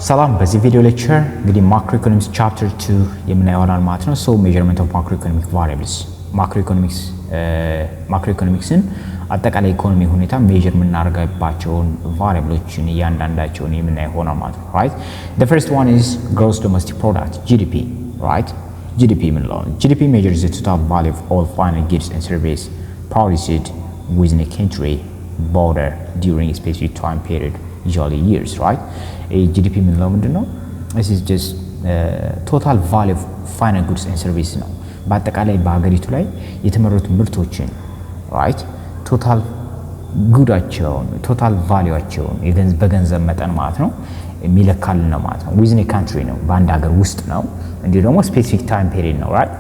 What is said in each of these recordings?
ሰላም በዚህ ቪዲዮ ሌክቸር እንግዲህ ማክሮኢኮኖሚክስ ቻፕተር 2 የምናየው ማለት ነው። ሶ ሜዠርመንት ኦፍ ማክሮኢኮኖሚክ ቫሪያብልስ ማክሮኢኮኖሚክስን አጠቃላይ ኢኮኖሚ ሁኔታ ሜዠር የምናደርጋቸውን ቫሪያብሎችን እያንዳንዳቸውን የምናየው ሆኗል ማለት ነው። ራይት the first one is gross domestic product GDP right GDP የምንለው GDP measures the total value of all final goods and services produced within a country border during a specific time period usually years right GDP የምንለው ምንድነው? this is just total value of final goods and services ነው። በአጠቃላይ በሀገሪቱ ላይ የተመረቱ ምርቶችን right ቶታል ጉዳቸውን ቶታል ቫልዩአቸውን በገንዘብ መጠን ማለት ነው የሚለካልን ነው ማለት ነው። within a country ነው በአንድ ሀገር ውስጥ ነው። እንዲሁ ደግሞ ስፔሲፊክ ታይም ፔሪድ ነው right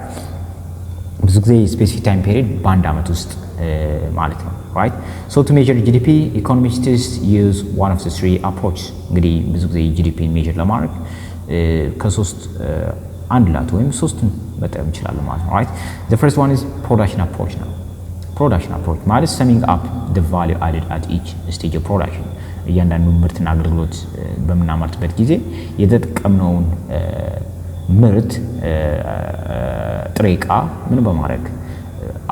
ብዙ ጊዜ ስፔሲፊክ ታይም ፔሪድ በአንድ አመት ውስጥ ማለት ነው right so to measure GDP economists use one of the three approaches እንግዲህ ብዙ ጊዜ GDP measure ለማድረግ ከሶስት አንድ ላት ወይም ሶስቱን መጠቀም ይችላል ማለት ነው right the first one is production approach ነው production approach ማለት summing up the value added at each stage of production እያንዳንዱ ምርትና አገልግሎት በምናመርትበት ጊዜ የተጠቀምነውን ምርት ጥሬ ዕቃ ምን በማድረግ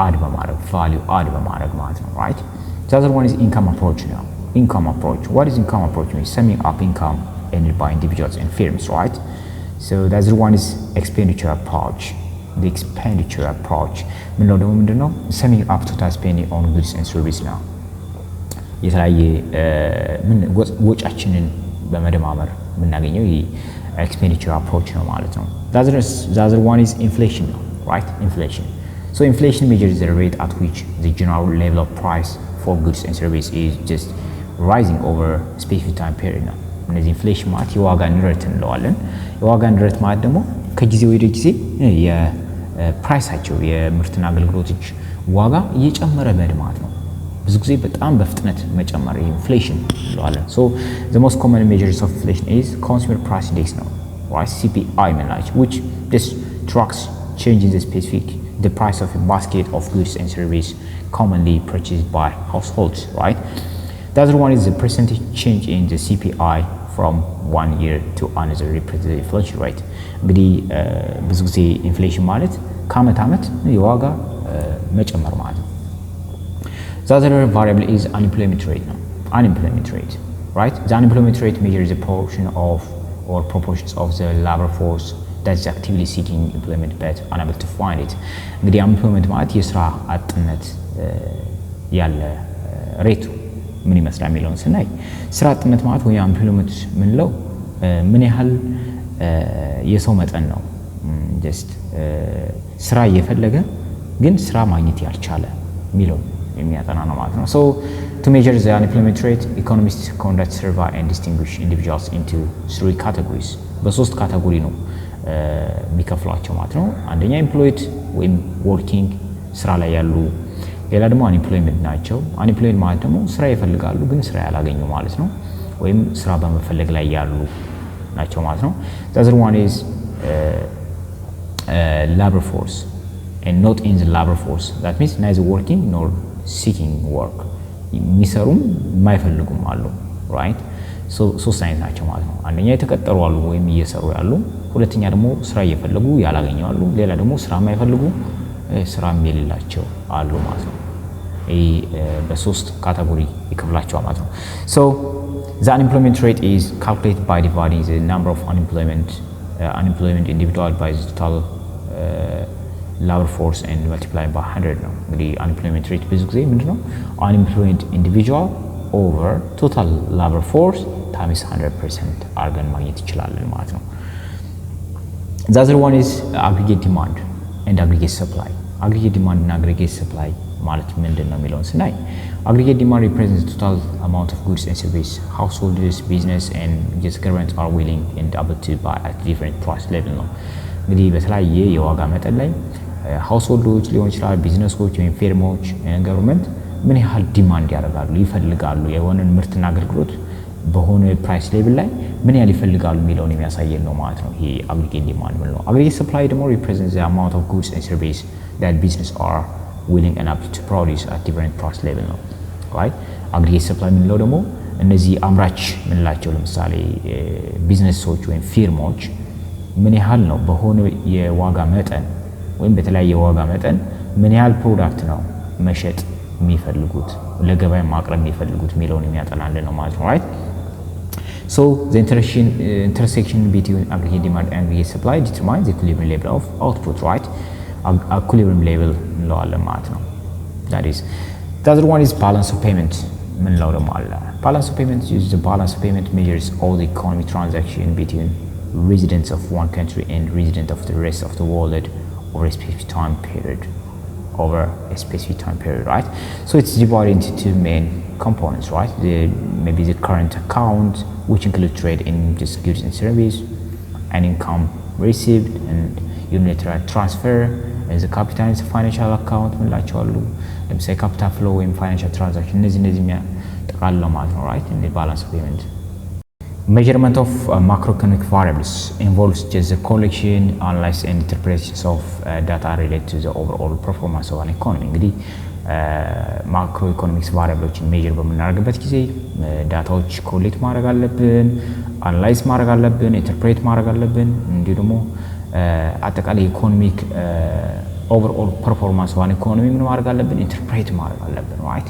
add በማድረግ value add በማድረግ ማለት ነው right the other one is income approach now income approach what is income approach means summing up income earned by individuals and firms right so the other one is expenditure approach the expenditure approach ምንለው ደግሞ ምንድነው summing up total spending on goods and services now የተለያየ ወጫችንን በመደማመር የምናገኘው expenditure approach ነው ማለት ነው the other one is inflation now right inflation so inflation measures the rate at which the general level of price for goods and services is just rising over specific time period now እነዚህ ኢንፍሌሽን ማለት የዋጋ ንረት እንለዋለን የዋጋ ንረት ማለት ደግሞ ከጊዜ ወደ ጊዜ የፕራይሳቸው የምርትና አገልግሎቶች ዋጋ እየጨመረ መሄድ ማለት ነው ብዙ ጊዜ በጣም በፍጥነት መጨመር ኢንፍሌሽን እንለዋለን so the most common measures of inflation is consumer price index ነው right CPI የምንላቸው which this tracks changes the specific the price of a basket of goods and services commonly purchased by households right the other one is the percentage change in the CPI from one year to another represents the inflation rate እንግዲህ ብዙ ጊዜ ኢንፍሌሽን ማለት ከአመት አመት የዋጋ መጨመር ማለት ነው the other variable is unemployment rate ነው unemployment rate right the unemployment rate measures the portion of or proportions of the labor force that's actively seeking employment but unable to find it እንግዲህ unemployment ማለት የስራ አጥነት ያለ ሬቱ ምን ይመስላል የሚለውን ስናይ ስራ አጥነት ማለት ወይ unemployment ምንለው ምን ያህል የሰው መጠን ነው just ስራ እየፈለገ ግን ስራ ማግኘት ያልቻለ የሚለው የሚያጠና ነው ማለት ነው so to measure the unemployment rate economists conduct survey and distinguish individuals into three categories በሶስት ካቴጎሪ ነው የሚከፍሏቸው ማለት ነው አንደኛ employed ወይም working ስራ ላይ ያሉ ሌላ ደግሞ unemployment ናቸው unemployed ማለት ደግሞ ስራ ይፈልጋሉ ግን ስራ ያላገኙ ማለት ነው ወይም ስራ በመፈለግ ላይ ያሉ ናቸው ማለት ነው the other one is labor force and not in the labor force that means neither working nor seeking work የሚሰሩም የማይፈልጉም አሉ right so ሶስት አይነት ናቸው ማለት ነው አንደኛ የተቀጠሩ አሉ ወይም እየሰሩ ያሉ ሁለተኛ ደግሞ ስራ እየፈለጉ ያላገኙ አሉ ሌላ ደግሞ ስራ የማይፈልጉ ስራም የሌላቸው አሉ ማለት ነው በሶስት ካቴጎሪ ይከፍላቸዋል ማለት ነው so the unemployment rate is calculated by dividing the number of unemployment individual by the total labor force and multiplying by 100 ነው እንግዲህ unemployment rate ብዙ ጊዜ ምንድነው unemployed individual over total labor force times 100% አርገን ማግኘት ይችላልን ማለት ነው the other one is aggregate demand and aggregate supply aggregate demand and aggregate supply ማለት ምንድነው የሚለውን ስናይ aggregate demand represents the total amount of goods and services households business and just governments are willing and able to buy at different price level ነው እንግዲህ በተለያየ የዋጋ መጠን ላይ ሃውስሆልዶች ሊሆን ይችላል ቢዝነሶች ወይም ፊርማዎች ገቨርንመንት ምን ያህል ዲማንድ ያደርጋሉ ይፈልጋሉ የሆነን ምርትና አገልግሎት በሆነ ፕራይስ ሌቭል ላይ ምን ያህል ይፈልጋሉ የሚለውን የሚያሳየን ነው ማለት ነው ይሄ aggregate demand ነው aggregate supply ደግሞ represents the amount of goods and services that business are willing and able to produce at different price level ነው right aggregate supply ምንለው ደግሞ እነዚህ አምራች ምንላቸው ለምሳሌ ቢዝነሶች ወይም ፊርሞች ምን ያህል ነው በሆነ የዋጋ መጠን ወይም በተለያየ የዋጋ መጠን ምን ያህል ፕሮዳክት ነው መሸጥ የሚፈልጉት ለገበያ ማቅረብ የሚፈልጉት ሚሊዮን የሚያጠናልን ነው ማለት ነው right so the intersection between aggregate demand and aggregate supply determines the equilibrium level of output right equilibrium level እንለዋለን ማለት ነው that is the other one is balance of payment ምንለው ደግሞ አለ balance of payment is the balance of payment measures all the economic transaction between residents of one country and residents of the rest of the world over a specific time period right so it's divided into two main components right maybe the current account which include trade in just goods and service and income received and unilateral transfer as a capital and financial account ምንላቸው አሉ ለምሳሌ capital flow ወይም financial transaction እነዚህ የሚያጠቃልለው ማለት ነው right in the balance of payment measurement of macroeconomic variables involves just the collection analysis and interpretation of data related to the overall performance of an economy እንግዲህ macroeconomics variableዎችን ሜጀር በምናደርግበት ጊዜ ዳታዎች ኮሌክት ማድረግ አለብን አናላይዝ ማድረግ አለብን ኢንተርፕሬት ማድረግ አለብን እንዲሁ ደግሞ አጠቃላይ ኢኮኖሚክ overall performance of an economy ምን ማድረግ አለብን ኢንተርፕሬት ማድረግ አለብን right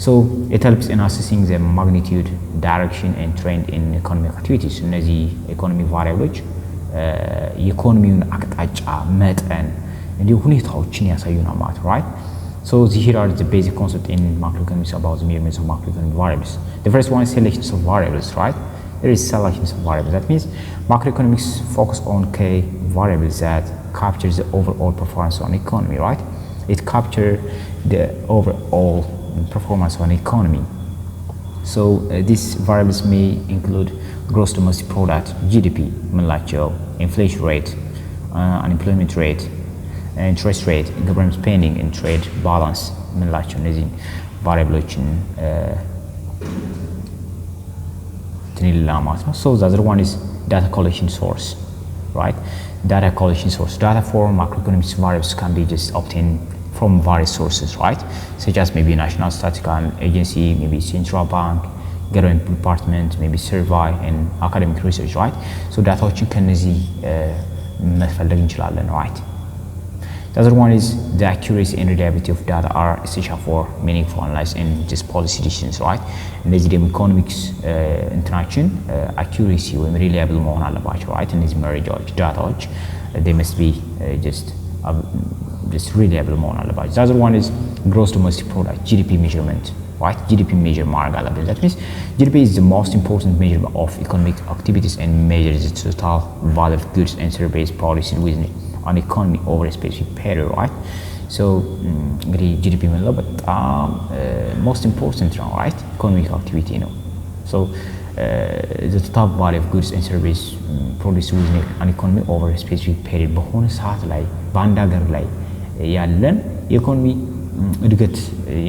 so it helps in assessing the magnitude direction and trend in economic activities እነዚህ ኢኮኖሚ ቫሪያብሎች የኢኮኖሚውን አቅጣጫ መጠን እንዲሁ ሁኔታዎችን ያሳዩናል ማለት right so here are the basic concepts in macroeconomics about the measurements of macroeconomic variables the first one is selections of variables right there is selections of variables that means macroeconomics focus on key variables that captures the overall performance of an economy right it captures the overall performance of an economy so these variables may include gross domestic product GDP ምንላቸው inflation rate unemployment rate interest rate government spending and trade balance ምንላቸው እነዚህ ቫሪያብሎችን ትንላ ማለት ነው so the other one is data collection source right data collection source data for macroeconomic variables can be just obtained from various sources right such as maybe national statistical agency maybe central bank government department maybe survey and academic research right so ዳታዎችን ከነዚህ መፈለግ እንችላለን right the other one is the accuracy and reliability of data are essential for meaningful analysis and just policy decisions right እነዚህ ደግሞ ኢኮኖሚክስ እንትናችን accuracy ወይም reliable መሆን አለባቸው right እነዚህ መረጃዎች ዳታዎች they must be just reliable መሆን አለባቸው the other one is gross domestic product GDP measurement right GDP measure ማድረግ አለብን that means GDP is the most important measure of economic activities and measures the total value of goods and services produced within an economy over a specific period right so እንግዲህ GDP ምንለው በጣም most important ነው right economic activity ነው so the total value of goods and services produced within an economy over a specific period በሆነ ሰዓት ላይ በአንድ ሀገር ላይ ያለን የኢኮኖሚ እድገት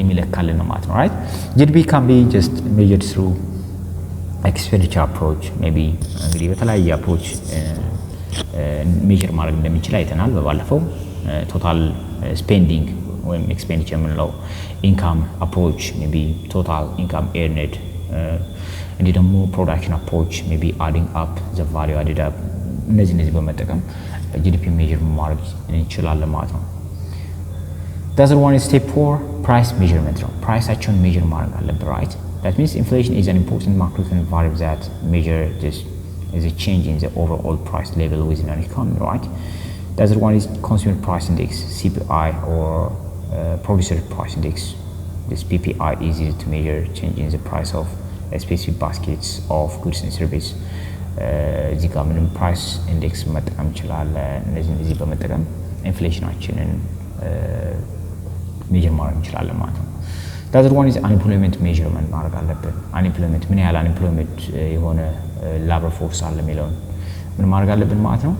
የሚለካልን ነው ማለት ነው right GDP can be just measured through expenditure approach maybe እንግዲህ በተለያየ approach ሜጀር ማድረግ እንደሚችል አይተናል በባለፈው ቶታል ስፔንዲንግ ወይም ኤክስፔንዲቸር የምንለው ኢንካም አፕሮች ሜቢ ቶታል ኢንካም ኤርንድ እንዲህ ደግሞ ፕሮዳክሽን አፕሮች ሜቢ አዲንግ አፕ ዘ ቫልዩ አድድ አፕ እነዚህ በመጠቀም ጂዲፒ ሜጀር ማድረግ እንችላለን ማለት ነው the other one is step 4 price measurement ነው ፕራይሳቸውን ሜጀር ማድረግ አለብን right that means inflation is an important macroeconomic variable that measure this is a change in the overall price level within an economy, right? The other one is consumer price index, CPI, or producer price index. This PPI is used to measure change in the price of specific baskets of goods and services. እዚህ ጋር ምንም ፕራይስ ኢንዴክስ መጠቀም እንችላለን እነዚህ በመጠቀም ኢንፍሌሽናችንን ሜጀር ማድረግ እንችላለን ማለት ነው the other one is unemployment measurement ማድረግ አለብን unemployment ምን ያህል unemployment የሆነ labor force አለ የሚለውን ምን ማድረግ አለብን ማለት ነው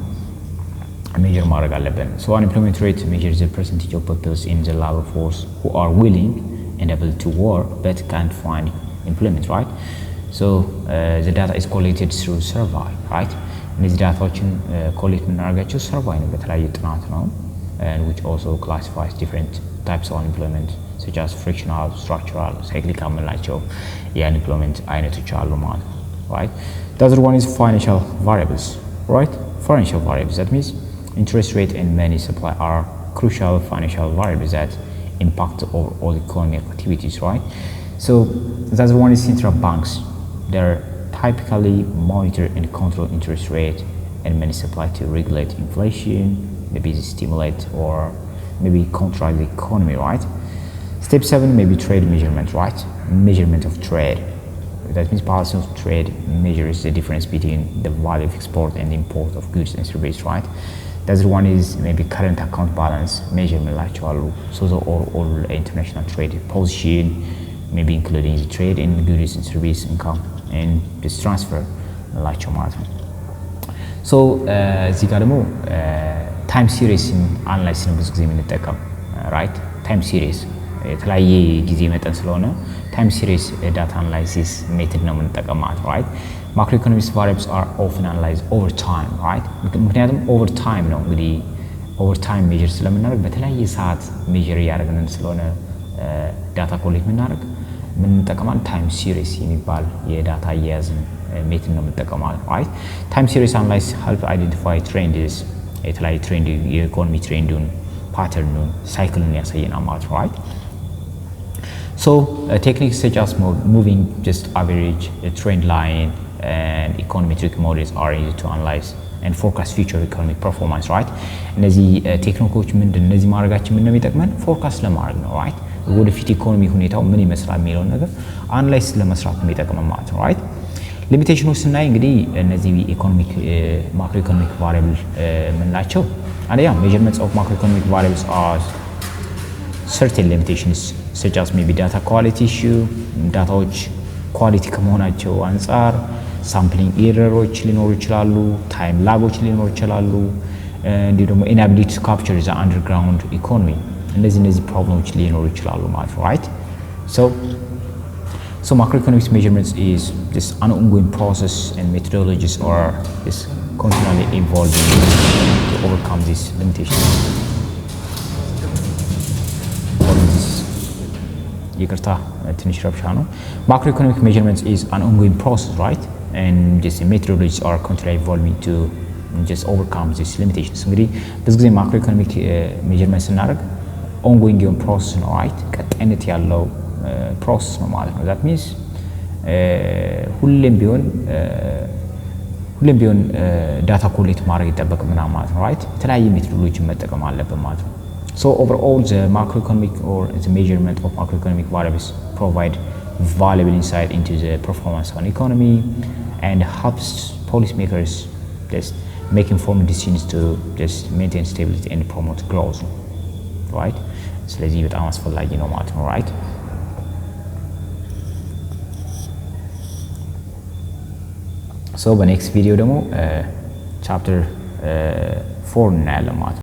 ሜጀር ማድረግ አለብን so unemployment rate measures the percentage of people in the labor force who are willing and able to work but can't find employment right so the data is collected through survey right እነዚህ ዳታዎችን ኮሌክት የምናደርጋቸው ሰርቫይ ነው በተለያየ ጥናት ነው and which also classifies different types of unemployment such as frictional, structural, cyclical የምንላቸው የአንኤምፕሎይመንት አይነቶች አሉ ማለት ነው right the other one is financial variables right financial variables that means interest rate and money supply are crucial financial variables that impact all economic activities right so the other one is central banks they're typically monitor and control interest rate and money supply to regulate inflation maybe stimulate or maybe control the economy right step 7 maybe trade measurement right measurement of trade that means policy of trade measures the difference between the value of export and import of goods and services right the other one is maybe current account balance measurement ላቸዋሉ so the all international trade position maybe including the trade in goods and service income and this transfer ላቸው ማለት ነው so እዚህ ጋር ደግሞ ታይም ሲሪስን አናላይዝ ነው ብዙ ጊዜ የምንጠቀም right ታይም ሲሪስ የተለያየ ጊዜ መጠን ስለሆነ ታይም ሲሪስ ዳታ አናላይሲስ ሜተድ ነው የምንጠቀም ማለት ነው right macroeconomic variables are often analyzed over time right ምክንያቱም over time ነው እንግዲህ over time measure ስለምናደርግ በተለያየ ሰዓት measure ያደርገን ስለሆነ ዳታ ኮሌክት የምናደርግ ምን ተጠቀማል ታይም ሲሪስ የሚባል የዳታ አያያዝን ሜተድ ነው የምንጠቀም ማለት ነው right ታይም ሲሪስ አናላይዝ help identify trends የተለያየ ትሬንድ የኢኮኖሚ ትሬንዱን ፓተርኑን ሳይክሉን ያሳየናል ማለት ነው right so techniques such as moving just average trend line and econometric models are used to analyze and forecast future economic performance right እነዚህ ቴክኒኮች ምንድን እነዚህ ማድረጋችን ምን ነው የሚጠቅመን ፎርካስት ለማድረግ ነው right ወደፊት ኢኮኖሚ ሁኔታው ምን ይመስላል የሚለው ነገር አናላይዝ ለመስራት ነው የሚጠቅመን ማለት ነው right ሊሚቴሽኖች ስናይ እንግዲህ እነዚህ ኢኮኖሚክ ማክሮኢኮኖሚክ ቫሪያብል ምንላቸው አንደኛ measurements of macroeconomic variables are certain limitations such as maybe data quality issue ዳታዎች ኳሊቲ ከመሆናቸው አንፃር ሳምፕሊንግ ኤረሮች ሊኖሩ ይችላሉ ታይም ላጎች ሊኖሩ ይችላሉ እንዲሁ ደግሞ inability to capture the underground economy እነዚህ ፕሮብሌሞች ሊኖሩ ይችላሉ ማለት ነው right so macroeconomics measurements is just an ongoing process and methodologies are just continually evolving to overcome these limitations ይቅርታ ትንሽ ረብሻ ነው macroeconomic measurements is an ongoing process right and just methodologies are continually evolving to just overcome these limitations እንግዲህ ብዙ ጊዜ macroeconomic measurements ስናደርግ ongoing የሆነ process ነው right ቀጣይነት ያለው process ነው ማለት ነው that means ሁሌም ቢሆን ዳታ ኮሌክት ማድረግ ይጠበቅብናል ማለት ነው right የተለያየ ሜቶዶሎጂን መጠቀም አለብን ማለት ነው so overall the macroeconomic or the measurement of macroeconomic variables provide valuable insight into the performance of an economy and helps policymakers just make informed decisions to just maintain stability and promote growth right ስለዚህ በጣም አስፈላጊ ነው ማለት ነው right so በኔክስት ቪዲዮ ደግሞ ቻፕተር 4 እናያለን ማለት ነው